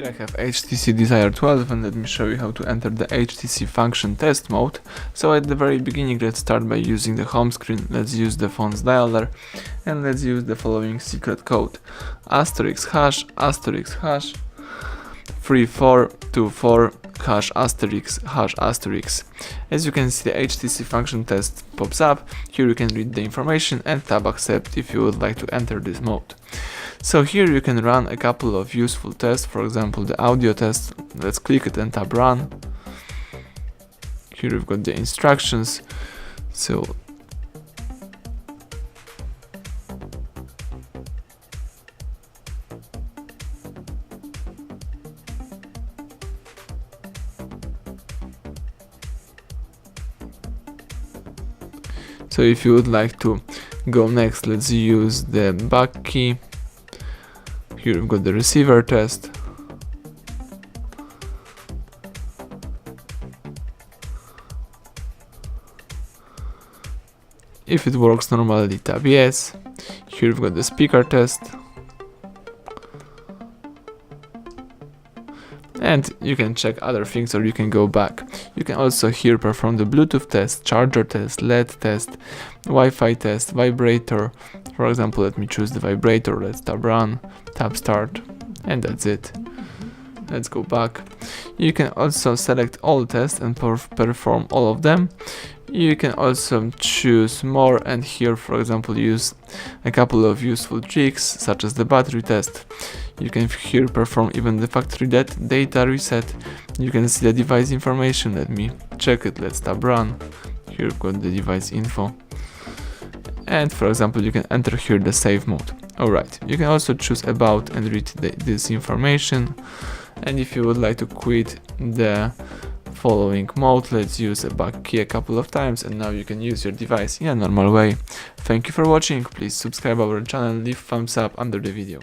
Here I have HTC Desire 12 and let me show you how to enter the HTC Function Test Mode. So at the very beginning, let's start by using the home screen. Let's use the phone's dialer and let's use the following secret code: asterisk hash 3424 hash asterisk. As you can see, the HTC Function Test pops up. Here you can read the information and tap accept if you would like to enter this mode. So here you can run a couple of useful tests, for example the audio test. Let's click it and tap run. Here we've got the instructions. So if you would like to go next, let's use the back key. Here we've got the receiver test. If it works normally, tap yes. Here we've got the speaker test. And you can check other things or you can go back. You can also here perform the Bluetooth test, charger test, LED test, Wi-Fi test, vibrator. For example, let me choose the vibrator. Let's tap run, tap start, and that's it. Let's go back. You can also select all tests and perform all of them. You can also choose more and here, for example, use a couple of useful tricks such as the battery test. You can here perform even the factory data reset. You can see the device information. Let me check it. Let's tap run. Here we've got the device info. And for example, you can enter here the save mode. Alright, you can also choose about and read this information. And if you would like to quit the following mode, let's use a back key a couple of times and now you can use your device in a normal way. Thank you for watching. Please subscribe our channel, leave thumbs up under the video.